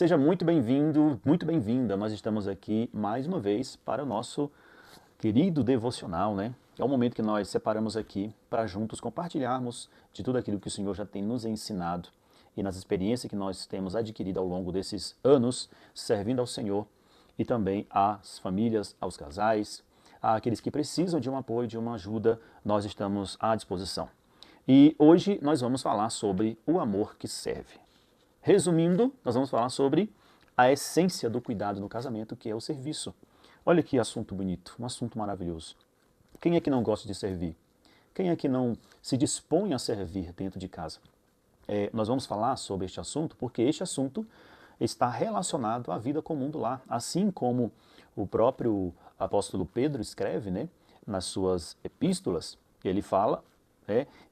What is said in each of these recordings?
Seja muito bem-vindo, muito bem-vinda. Nós estamos aqui mais uma vez para o nosso querido devocional, né? É o momento que nós separamos aqui para juntos compartilharmos de tudo aquilo que o Senhor já tem nos ensinado e nas experiências que nós temos adquirido ao longo desses anos servindo ao Senhor e também às famílias, aos casais, àqueles que precisam de um apoio, de uma ajuda, nós estamos à disposição. E hoje nós vamos falar sobre o amor que serve. Resumindo, nós vamos falar sobre a essência do cuidado no casamento, que é o serviço. Olha que assunto bonito, um assunto maravilhoso. Quem é que não gosta de servir? Quem é que não se dispõe a servir dentro de casa? Nós vamos falar sobre este assunto porque este assunto está relacionado à vida comum do lar. Assim como o próprio apóstolo Pedro escreve, né, nas suas epístolas, ele fala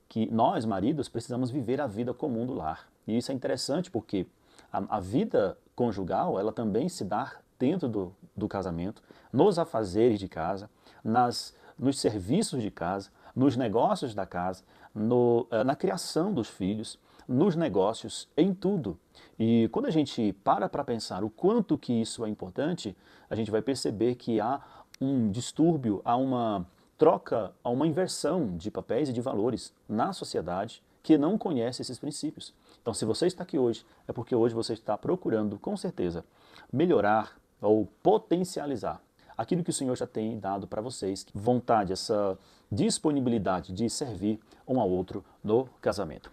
que nós, maridos, precisamos viver a vida comum do lar. E isso é interessante porque a vida conjugal, ela também se dá dentro do casamento, nos afazeres de casa, nos serviços de casa, nos negócios da casa, na criação dos filhos, nos negócios, em tudo. E quando a gente para pensar o quanto que isso é importante, a gente vai perceber que há um distúrbio, há uma troca, há uma inversão de papéis e de valores na sociedade que não conhece esses princípios. Então, se você está aqui hoje, é porque hoje você está procurando, com certeza, melhorar ou potencializar aquilo que o Senhor já tem dado para vocês, vontade, essa disponibilidade de servir um ao outro no casamento.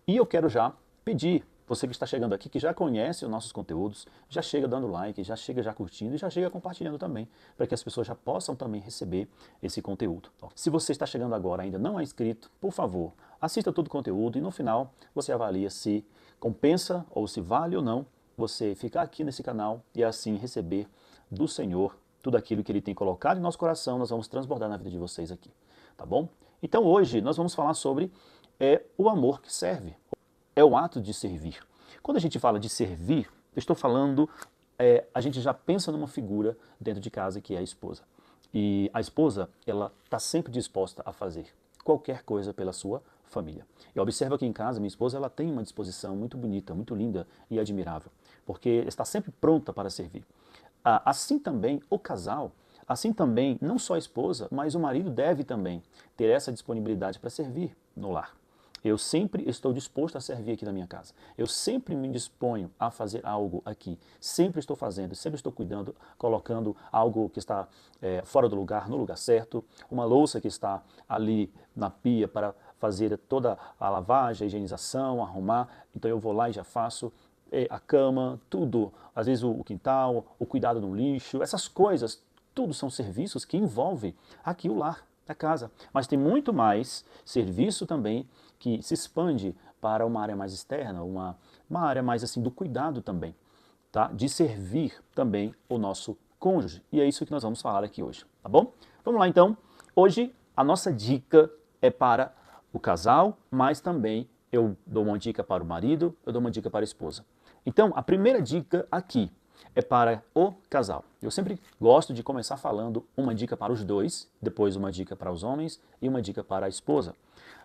E eu quero já pedir, você que está chegando aqui, que já conhece os nossos conteúdos, já chega dando like, já chega já curtindo e já chega compartilhando também, para que as pessoas já possam também receber esse conteúdo. Se você está chegando agora e ainda não é inscrito, por favor, assista todo o conteúdo e no final você avalia se compensa ou se vale ou não você ficar aqui nesse canal e assim receber do Senhor tudo aquilo que Ele tem colocado em nosso coração, nós vamos transbordar na vida de vocês aqui, tá bom? Então hoje nós vamos falar sobre o amor que serve, é o ato de servir. Quando a gente fala de servir, eu estou falando, a gente já pensa numa figura dentro de casa que é a esposa. E a esposa, ela está sempre disposta a fazer qualquer coisa pela sua família. Eu observo aqui em casa, minha esposa, ela tem uma disposição muito bonita, muito linda e admirável, porque está sempre pronta para servir. Assim também o casal, assim também não só a esposa, mas o marido deve também ter essa disponibilidade para servir no lar. Eu sempre estou disposto a servir aqui na minha casa. Eu sempre me disponho a fazer algo aqui. Sempre estou fazendo, sempre estou cuidando, colocando algo que está fora do lugar, no lugar certo. Uma louça que está ali na pia para fazer toda a lavagem, a higienização, arrumar. Então eu vou lá e já faço a cama, tudo. Às vezes o quintal, o cuidado do lixo, essas coisas, tudo são serviços que envolvem aqui o lar, a casa. Mas tem muito mais serviço também que se expande para uma área mais externa, uma área mais assim do cuidado também, tá? De servir também o nosso cônjuge. E é isso que nós vamos falar aqui hoje, tá bom? Vamos lá então. Hoje a nossa dica é para o casal, mas também eu dou uma dica para o marido, eu dou uma dica para a esposa. Então, a primeira dica aqui é para o casal. Eu sempre gosto de começar falando uma dica para os dois, depois uma dica para os homens e uma dica para a esposa.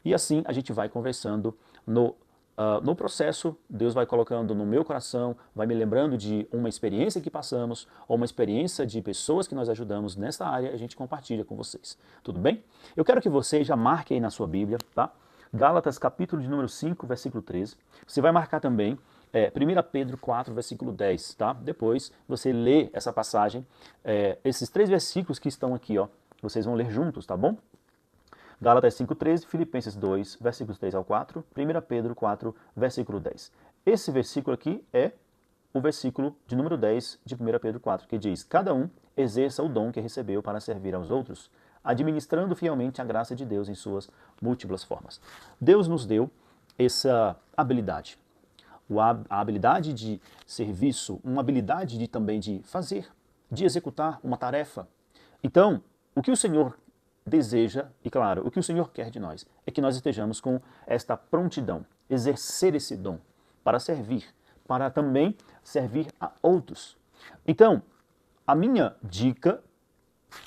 E assim a gente vai conversando no processo, Deus vai colocando no meu coração, vai me lembrando de uma experiência que passamos, ou uma experiência de pessoas que nós ajudamos nessa área, a gente compartilha com vocês. Tudo bem? Eu quero que você já marque aí na sua Bíblia, tá? Gálatas capítulo de número 5, versículo 13. Você vai marcar também 1 Pedro 4, versículo 10, tá? Depois você lê essa passagem, esses 3 versículos que estão aqui, ó, vocês vão ler juntos, tá bom? Gálatas 5,13, Filipenses 2, versículos 3 ao 4, 1 Pedro 4, versículo 10. Esse versículo aqui é o versículo de número 10 de 1 Pedro 4, que diz: cada um exerça o dom que recebeu para servir aos outros, administrando fielmente a graça de Deus em suas múltiplas formas. Deus nos deu essa habilidade, a habilidade de serviço, uma habilidade também de fazer, de executar uma tarefa. Então, o que o Senhor deseja, e claro, o que o Senhor quer de nós, é que nós estejamos com esta prontidão, exercer esse dom para servir, para também servir a outros. Então, a minha dica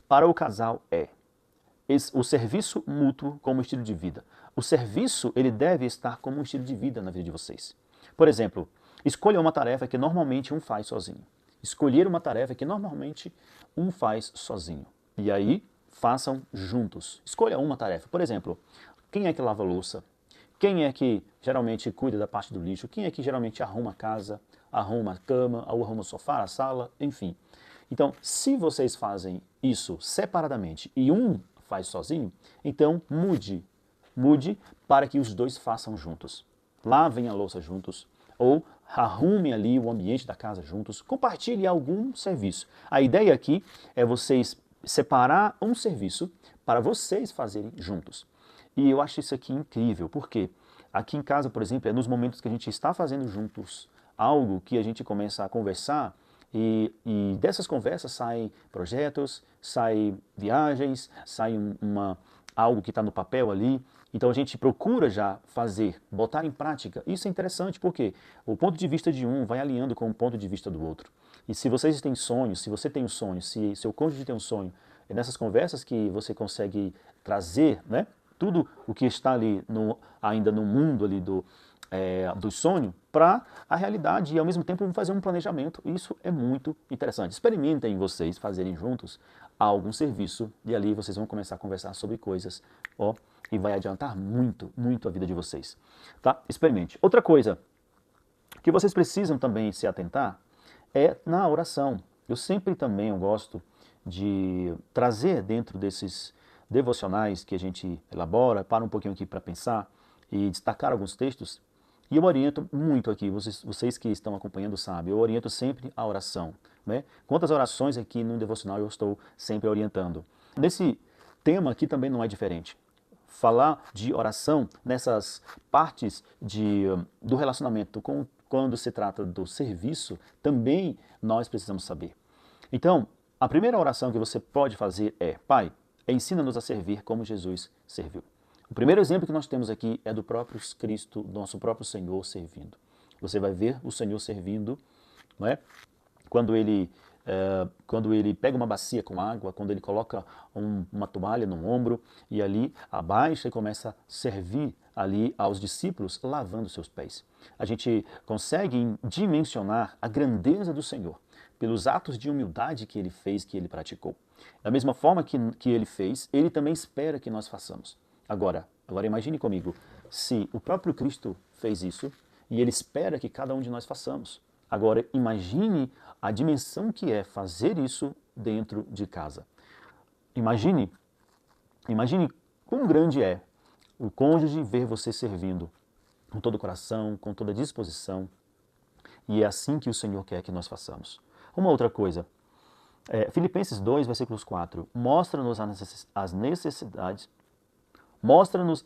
para o casal é o serviço mútuo como estilo de vida. O serviço, ele deve estar como um estilo de vida na vida de vocês. Por exemplo, Escolha uma tarefa que normalmente um faz sozinho. Escolher uma tarefa que normalmente um faz sozinho. E aí, façam juntos. Escolha uma tarefa. Por exemplo, quem é que lava a louça? Quem é que geralmente cuida da parte do lixo? Quem é que geralmente arruma a casa, arruma a cama, ou arruma o sofá, a sala, enfim. Então, se vocês fazem isso separadamente e um faz sozinho, então mude para que os dois façam juntos. Lavem a louça juntos, ou arrumem ali o ambiente da casa juntos, compartilhe algum serviço. A ideia aqui é vocês separar um serviço para vocês fazerem juntos. E eu acho isso aqui incrível, porque aqui em casa, por exemplo, é nos momentos que a gente está fazendo juntos algo que a gente começa a conversar e dessas conversas saem projetos, saem viagens, sai algo que está no papel ali. Então a gente procura já fazer, botar em prática. Isso é interessante porque o ponto de vista de um vai alinhando com o ponto de vista do outro. E se vocês têm sonhos, se você tem um sonho, se seu cônjuge tem um sonho, é nessas conversas que você consegue trazer, né, tudo o que está ali ainda no mundo ali do sonho para a realidade e ao mesmo tempo fazer um planejamento. Isso é muito interessante. Experimentem vocês fazerem juntos algum serviço e ali vocês vão começar a conversar sobre coisas, ó, e vai adiantar muito, muito a vida de vocês. Tá? Experimente. Outra coisa que vocês precisam também se atentar é na oração. Eu sempre também gosto de trazer dentro desses devocionais que a gente elabora, para um pouquinho aqui para pensar e destacar alguns textos. E eu oriento muito aqui, vocês que estão acompanhando sabem, eu oriento sempre a oração. Né? Quantas orações aqui no devocional eu estou sempre orientando. Nesse tema aqui também não é diferente. Falar de oração nessas partes do relacionamento, quando se trata do serviço, também nós precisamos saber. Então, a primeira oração que você pode fazer é: Pai, ensina-nos a servir como Jesus serviu. O primeiro exemplo que nós temos aqui é do próprio Cristo, do nosso próprio Senhor servindo. Você vai ver o Senhor servindo, não é? Quando ele pega uma bacia com água, quando ele coloca uma toalha no ombro e ali abaixa e começa a servir ali aos discípulos, lavando seus pés. A gente consegue dimensionar a grandeza do Senhor pelos atos de humildade que ele fez, que ele praticou. Da mesma forma que ele fez, ele também espera que nós façamos. Agora imagine comigo, se o próprio Cristo fez isso e ele espera que cada um de nós façamos. Agora imagine a dimensão que é fazer isso dentro de casa. Imagine quão grande é o cônjuge ver você servindo com todo o coração, com toda a disposição. E é assim que o Senhor quer que nós façamos. Uma outra coisa, Filipenses 2, versículos 4, mostra-nos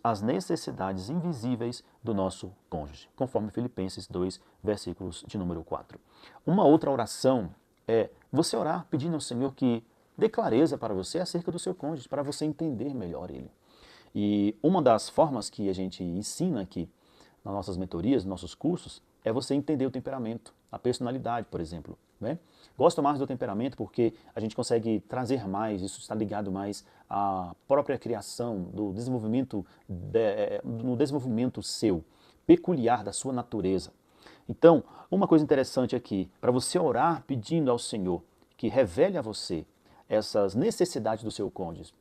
as necessidades invisíveis do nosso cônjuge, conforme Filipenses 2, versículos de número 4. Uma outra oração é você orar pedindo ao Senhor que dê clareza para você acerca do seu cônjuge, para você entender melhor ele. E uma das formas que a gente ensina aqui nas nossas mentorias, nos nossos cursos, é você entender o temperamento, a personalidade, por exemplo. Né? Gosto mais do temperamento porque a gente consegue trazer mais, isso está ligado mais à própria criação, do desenvolvimento, no desenvolvimento seu, peculiar da sua natureza. Então, uma coisa interessante aqui, para você orar pedindo ao Senhor que revele a você essas necessidades do seu cônjuge,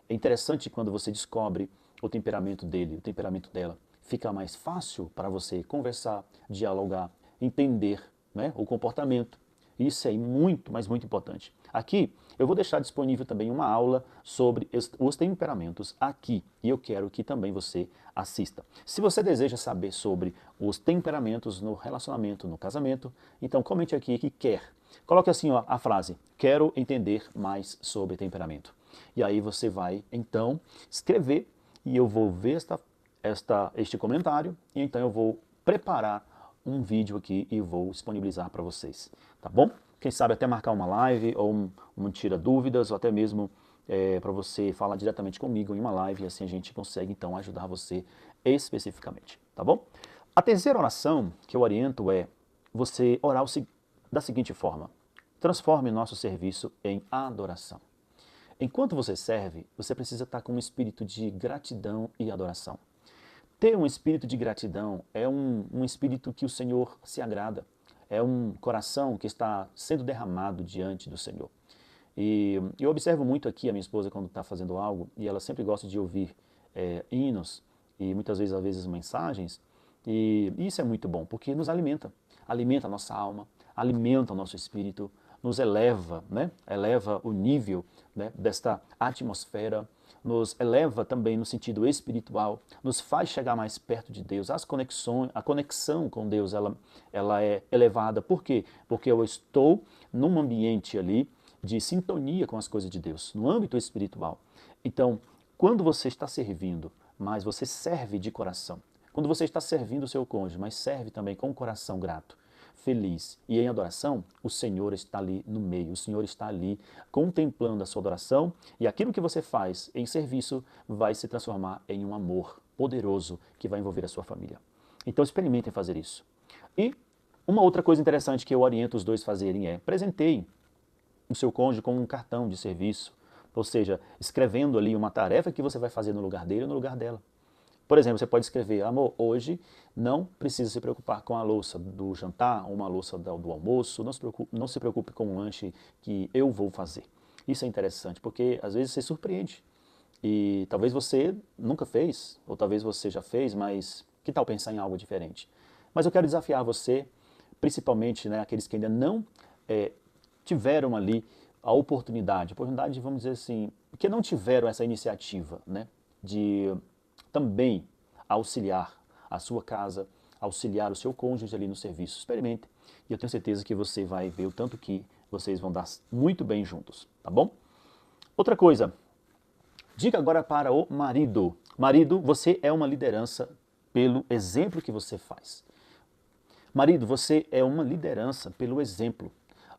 é interessante quando você descobre o temperamento dele, o temperamento dela. Fica mais fácil para você conversar, dialogar, entender, né, o comportamento. Isso é muito, mas muito importante. Aqui eu vou deixar disponível também uma aula sobre os temperamentos aqui e eu quero que também você assista. Se você deseja saber sobre os temperamentos no relacionamento, no casamento, então comente aqui que quer. Coloque assim ó, a frase: quero entender mais sobre temperamento. E aí você vai então escrever e eu vou ver este comentário e então eu vou preparar um vídeo aqui e vou disponibilizar para vocês, tá bom? Quem sabe até marcar uma live ou um tira dúvidas ou até mesmo para você falar diretamente comigo em uma live e assim a gente consegue então ajudar você especificamente, tá bom? A terceira oração que eu oriento é você orar da seguinte forma: transforme nosso serviço em adoração. Enquanto você serve, você precisa estar com um espírito de gratidão e adoração. Ter um espírito de gratidão é um espírito que o Senhor se agrada. É um coração que está sendo derramado diante do Senhor. E eu observo muito aqui a minha esposa quando está fazendo algo, e ela sempre gosta de ouvir hinos e muitas vezes mensagens, e isso é muito bom, porque nos alimenta. Alimenta a nossa alma, alimenta o nosso espírito, nos eleva, né? Eleva o nível, né, desta atmosfera, nos eleva também no sentido espiritual, nos faz chegar mais perto de Deus. As conexões, a conexão com Deus, ela é elevada. Por quê? Porque eu estou num ambiente ali de sintonia com as coisas de Deus, no âmbito espiritual. Então, quando você está servindo, mas você serve de coração, quando você está servindo o seu cônjuge, mas serve também com o coração grato, feliz e em adoração, o Senhor está ali no meio, o Senhor está ali contemplando a sua adoração, e aquilo que você faz em serviço vai se transformar em um amor poderoso que vai envolver a sua família. Então experimentem fazer isso. E uma outra coisa interessante que eu oriento os dois a fazerem é presenteiem o seu cônjuge com um cartão de serviço, ou seja, escrevendo ali uma tarefa que você vai fazer no lugar dele ou no lugar dela. Por exemplo, você pode escrever: amor, hoje não precisa se preocupar com a louça do jantar ou uma louça do almoço, não se preocupe com o lanche que eu vou fazer. Isso é interessante, porque às vezes você surpreende. E talvez você nunca fez, ou talvez você já fez, mas que tal pensar em algo diferente? Mas eu quero desafiar você, principalmente, né, aqueles que ainda não tiveram ali a oportunidade, vamos dizer assim, que não tiveram essa iniciativa, né, de também auxiliar a sua casa, auxiliar o seu cônjuge ali no serviço. Experimente e eu tenho certeza que você vai ver o tanto que vocês vão dar muito bem juntos, tá bom? Outra coisa, dica agora para o marido. Marido, você é uma liderança pelo exemplo que você faz. Marido, você é uma liderança pelo exemplo.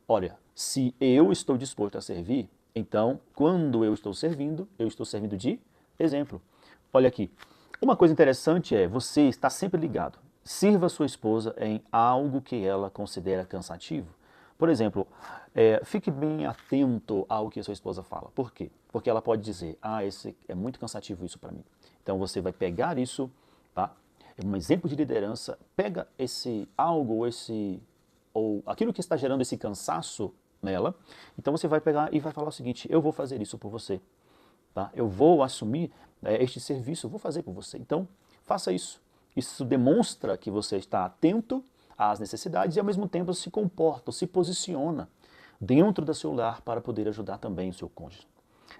Olha, se eu estou disposto a servir, então, quando eu estou servindo de exemplo. Olha aqui, uma coisa interessante é você estar sempre ligado. Sirva sua esposa em algo que ela considera cansativo. Por exemplo, fique bem atento ao que a sua esposa fala. Por quê? Porque ela pode dizer: esse é muito cansativo isso para mim. Então você vai pegar isso, tá? É um exemplo de liderança, pega esse algo, ou aquilo que está gerando esse cansaço nela, então você vai pegar e vai falar o seguinte: eu vou fazer isso por você, tá? Eu vou assumir este serviço, eu vou fazer por você. Então, faça isso. Isso demonstra que você está atento às necessidades e ao mesmo tempo se comporta, se posiciona dentro do seu lar para poder ajudar também o seu cônjuge.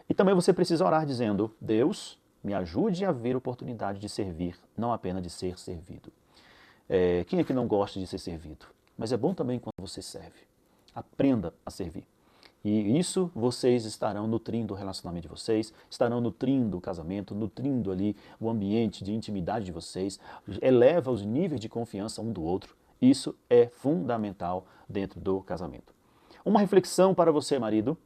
E também você precisa orar dizendo: Deus, me ajude a ver a oportunidade de servir, não apenas de ser servido. Quem é que não gosta de ser servido? Mas é bom também quando você serve. Aprenda a servir. E isso vocês estarão nutrindo o relacionamento de vocês, estarão nutrindo o casamento, nutrindo ali o ambiente de intimidade de vocês, eleva os níveis de confiança um do outro. Isso é fundamental dentro do casamento. Uma reflexão para você, marido: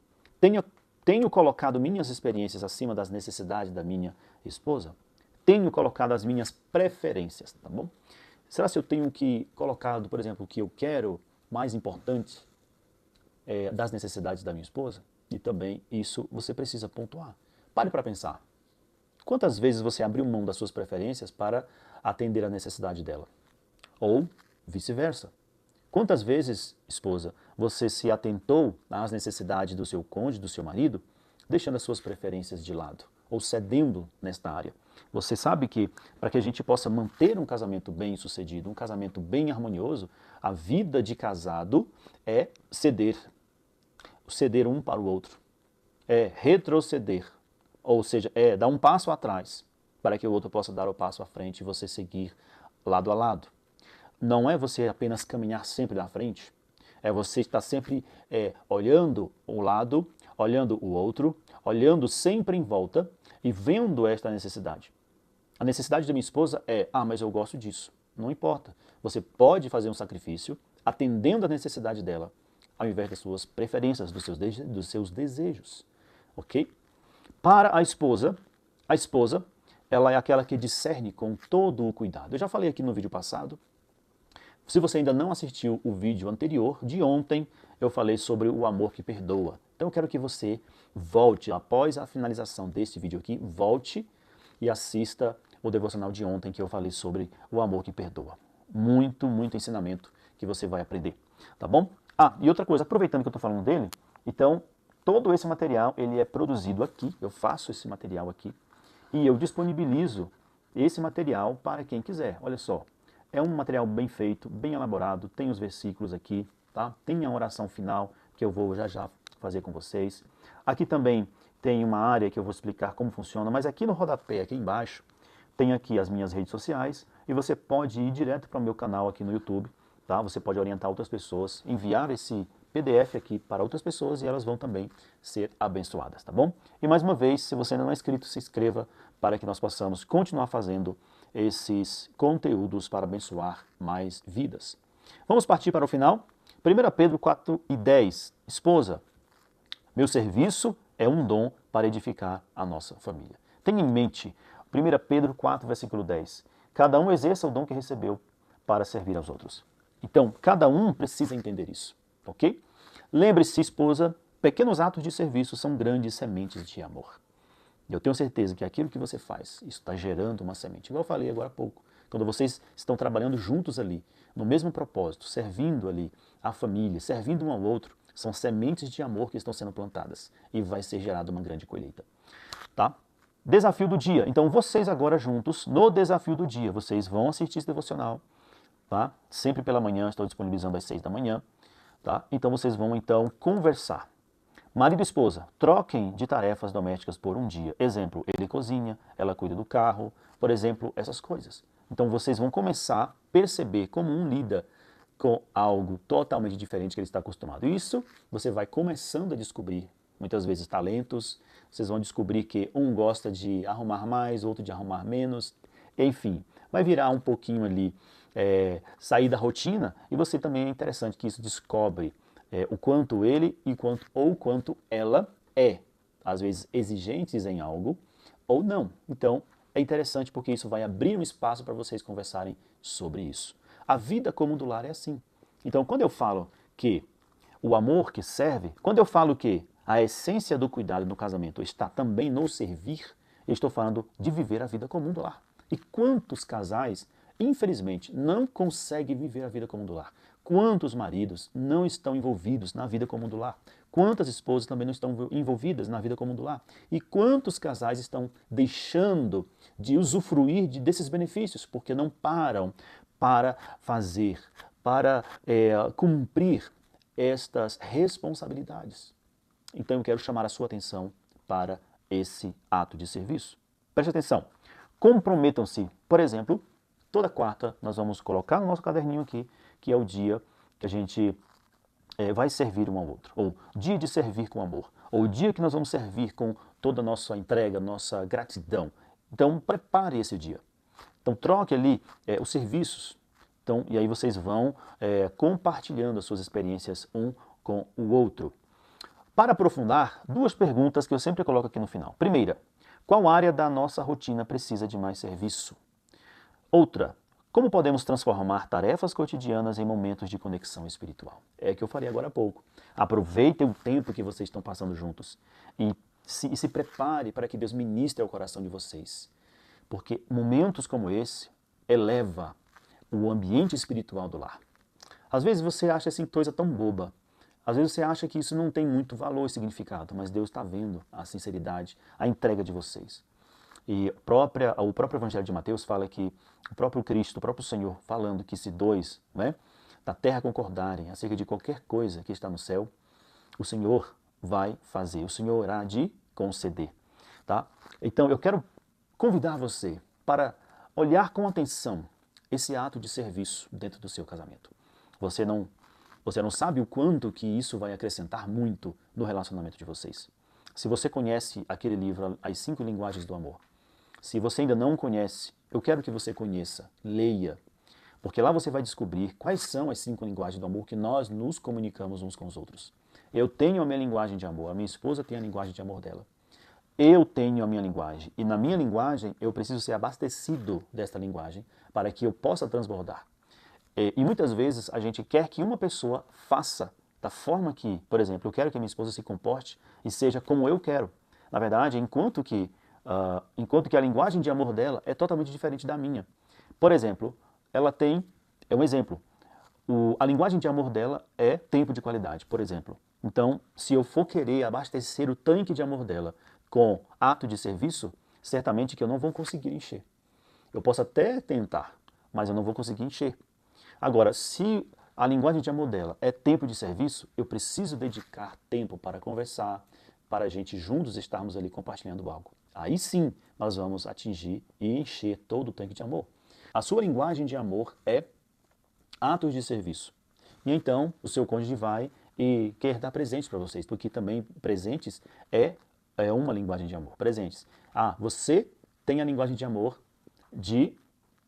tenho colocado minhas experiências acima das necessidades da minha esposa? Tenho colocado as minhas preferências, tá bom? Será se eu tenho colocado, por exemplo, o que eu quero mais importante das necessidades da minha esposa? E também isso você precisa pontuar. Pare para pensar. Quantas vezes você abriu mão das suas preferências para atender a necessidade dela? Ou vice-versa. Quantas vezes, esposa, você se atentou às necessidades do seu cônjuge, do seu marido, deixando as suas preferências de lado ou cedendo nesta área? Você sabe que para que a gente possa manter um casamento bem sucedido, um casamento bem harmonioso, a vida de casado é ceder um para o outro, é retroceder, ou seja, é dar um passo atrás para que o outro possa dar o passo à frente e você seguir lado a lado. Não é você apenas caminhar sempre à frente, é você estar sempre olhando um lado, olhando o outro, olhando sempre em volta e vendo esta necessidade. A necessidade da minha esposa é: mas eu gosto disso. Não importa. Você pode fazer um sacrifício atendendo a necessidade dela, ao invés das suas preferências, dos seus desejos. Ok? Para a esposa, ela é aquela que discerne com todo o cuidado. Eu já falei aqui no vídeo passado. Se você ainda não assistiu o vídeo anterior, de ontem, eu falei sobre o amor que perdoa. Então eu quero que você volte, após a finalização deste vídeo aqui, volte e assista o devocional de ontem que eu falei sobre o amor que perdoa. Muito, muito ensinamento que você vai aprender, tá bom? Ah, e outra coisa, aproveitando que eu estou falando dele, então, todo esse material, ele é produzido aqui, eu faço esse material aqui, e eu disponibilizo esse material para quem quiser. Olha só, é um material bem feito, bem elaborado, tem os versículos aqui, tá? Tem a oração final que eu vou já já fazer com vocês. Aqui também tem uma área que eu vou explicar como funciona, mas aqui no rodapé, aqui embaixo, tem aqui as minhas redes sociais e você pode ir direto para o meu canal aqui no YouTube, tá? Você pode orientar outras pessoas, enviar esse PDF aqui para outras pessoas e elas vão também ser abençoadas, tá bom? E mais uma vez, se você ainda não é inscrito, se inscreva para que nós possamos continuar fazendo esses conteúdos para abençoar mais vidas. Vamos partir para o final? 1 Pedro 4:10. Esposa, meu serviço é um dom para edificar a nossa família. Tenha em mente, 1 Pedro 4, versículo 10. Cada um exerça o dom que recebeu para servir aos outros. Então, cada um precisa entender isso, ok? Lembre-se, esposa, pequenos atos de serviço são grandes sementes de amor. Eu tenho certeza que aquilo que você faz, isso está gerando uma semente. Igual eu falei agora há pouco, quando vocês estão trabalhando juntos ali, no mesmo propósito, servindo ali a família, servindo um ao outro, são sementes de amor que estão sendo plantadas e vai ser gerada uma grande colheita, tá? Desafio do dia. Então, vocês agora juntos, no desafio do dia, vocês vão assistir esse devocional, tá? Sempre pela manhã, estou disponibilizando às 6 da manhã, tá? Então, vocês vão, então, conversar. Marido e esposa, troquem de tarefas domésticas por um dia. Exemplo, ele cozinha, ela cuida do carro, por exemplo, essas coisas. Então, vocês vão começar a perceber como um lida com algo totalmente diferente que ele está acostumado. Isso você vai começando a descobrir, muitas vezes, talentos. Vocês vão descobrir que um gosta de arrumar mais, outro de arrumar menos. Enfim, vai virar um pouquinho ali, sair da rotina. E você também é interessante que isso descobre o quanto ele ou o quanto ela é. Às vezes exigentes em algo ou não. Então, é interessante porque isso vai abrir um espaço para vocês conversarem sobre isso. A vida como do lar é assim. Então, quando eu falo que o amor que serve, quando eu falo que a essência do cuidado no casamento está também no servir, eu estou falando de viver a vida comum do lar. E quantos casais, infelizmente, não conseguem viver a vida comum do lar? Quantos maridos não estão envolvidos na vida comum do lar? Quantas esposas também não estão envolvidas na vida comum do lar? E quantos casais estão deixando de usufruir desses benefícios porque não param para fazer, para cumprir estas responsabilidades? Então eu quero chamar a sua atenção para esse ato de serviço. Preste atenção. Comprometam-se. Por exemplo, toda quarta nós vamos colocar no nosso caderninho aqui, que é o dia que a gente vai servir um ao outro. Ou dia de servir com amor. Ou o dia que nós vamos servir com toda a nossa entrega, nossa gratidão. Então prepare esse dia. Então troque ali os serviços. Então, e aí vocês vão compartilhando as suas experiências um com o outro. Para aprofundar, duas perguntas que eu sempre coloco aqui no final. Primeira, qual área da nossa rotina precisa de mais serviço? Outra, como podemos transformar tarefas cotidianas em momentos de conexão espiritual? É o que eu falei agora há pouco. Aproveitem o tempo que vocês estão passando juntos e se prepare para que Deus ministre ao coração de vocês. Porque momentos como esse eleva o ambiente espiritual do lar. Às vezes você acha essa coisa tão boba. Às vezes você acha que isso não tem muito valor e significado, mas Deus está vendo a sinceridade, a entrega de vocês. E o próprio Evangelho de Mateus fala que o próprio Cristo, o próprio Senhor, falando que se dois da terra concordarem acerca de qualquer coisa que está no céu, o Senhor vai fazer, o Senhor há de conceder. Tá? Então eu quero convidar você para olhar com atenção esse ato de serviço dentro do seu casamento. Você não sabe o quanto que isso vai acrescentar muito no relacionamento de vocês. Se você conhece aquele livro, As 5 Linguagens do Amor, se você ainda não conhece, eu quero que você conheça, leia, porque lá você vai descobrir quais são as 5 linguagens do amor que nós nos comunicamos uns com os outros. Eu tenho a minha linguagem de amor, a minha esposa tem a linguagem de amor dela. Eu tenho a minha linguagem e na minha linguagem eu preciso ser abastecido desta linguagem para que eu possa transbordar. E muitas vezes a gente quer que uma pessoa faça da forma que, por exemplo, eu quero que a minha esposa se comporte e seja como eu quero. Na verdade, enquanto que enquanto que a linguagem de amor dela é totalmente diferente da minha. Por exemplo, ela tem, é um exemplo, a linguagem de amor dela é tempo de qualidade, por exemplo. Então, se eu for querer abastecer o tanque de amor dela com ato de serviço, certamente que eu não vou conseguir encher. Eu posso até tentar, mas eu não vou conseguir encher. Agora, se a linguagem de amor dela é tempo de serviço, eu preciso dedicar tempo para conversar, para a gente juntos estarmos ali compartilhando algo. Aí sim nós vamos atingir e encher todo o tanque de amor. A sua linguagem de amor é atos de serviço. E então o seu cônjuge vai e quer dar presentes para vocês, porque também presentes é uma linguagem de amor. Presentes. Você tem a linguagem de amor de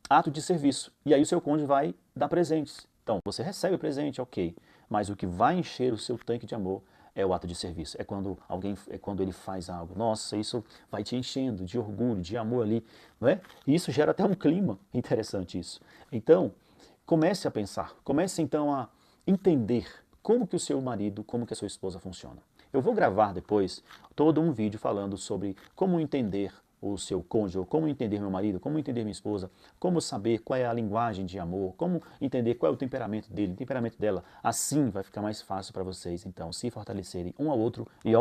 ato de serviço. E aí o seu cônjuge vai dar presentes. Então, você recebe o presente, ok. Mas o que vai encher o seu tanque de amor é o ato de serviço. É quando ele faz algo. Nossa, isso vai te enchendo de orgulho, de amor ali, não é? E isso gera até um clima interessante isso. Então, comece a pensar, comece então a entender como que o seu marido, como que a sua esposa funciona. Eu vou gravar depois todo um vídeo falando sobre como entender o seu cônjuge, como entender meu marido, como entender minha esposa, como saber qual é a linguagem de amor, como entender qual é o temperamento dele, o temperamento dela. Assim vai ficar mais fácil para vocês, então, se fortalecerem um ao outro e,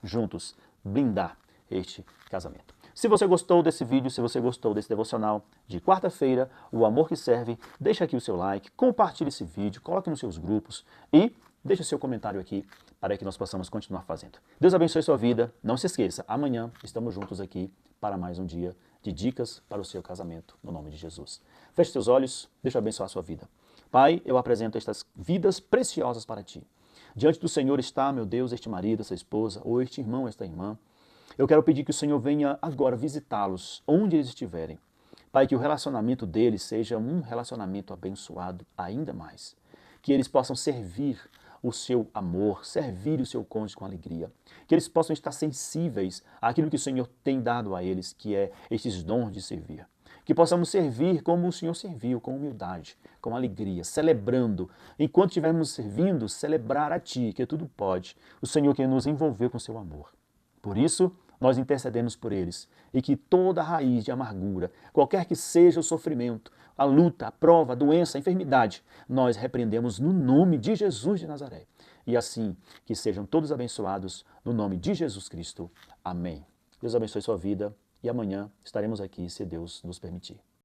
juntos, blindar este casamento. Se você gostou desse vídeo, se você gostou desse devocional de quarta-feira, o amor que serve, deixa aqui o seu like, compartilhe esse vídeo, coloque nos seus grupos e deixe o seu comentário aqui para que nós possamos continuar fazendo. Deus abençoe sua vida. Não se esqueça, amanhã estamos juntos aqui para mais um dia de dicas para o seu casamento, no nome de Jesus. Feche seus olhos, deixa eu abençoar a sua vida. Pai, eu apresento estas vidas preciosas para Ti. Diante do Senhor está, meu Deus, este marido, essa esposa, ou este irmão, esta irmã. Eu quero pedir que o Senhor venha agora visitá-los, onde eles estiverem. Pai, que o relacionamento deles seja um relacionamento abençoado ainda mais. Que eles possam servir o seu amor, servir o seu cônjuge com alegria. Que eles possam estar sensíveis àquilo que o Senhor tem dado a eles, que é estes dons de servir. Que possamos servir como o Senhor serviu, com humildade, com alegria, celebrando. Enquanto estivermos servindo, celebrar a Ti, que tudo pode. O Senhor que nos envolveu com seu amor. Por isso, nós intercedemos por eles e que toda raiz de amargura, qualquer que seja o sofrimento, a luta, a prova, a doença, a enfermidade, nós repreendemos no nome de Jesus de Nazaré. E assim, que sejam todos abençoados no nome de Jesus Cristo. Amém. Deus abençoe sua vida e amanhã estaremos aqui, se Deus nos permitir.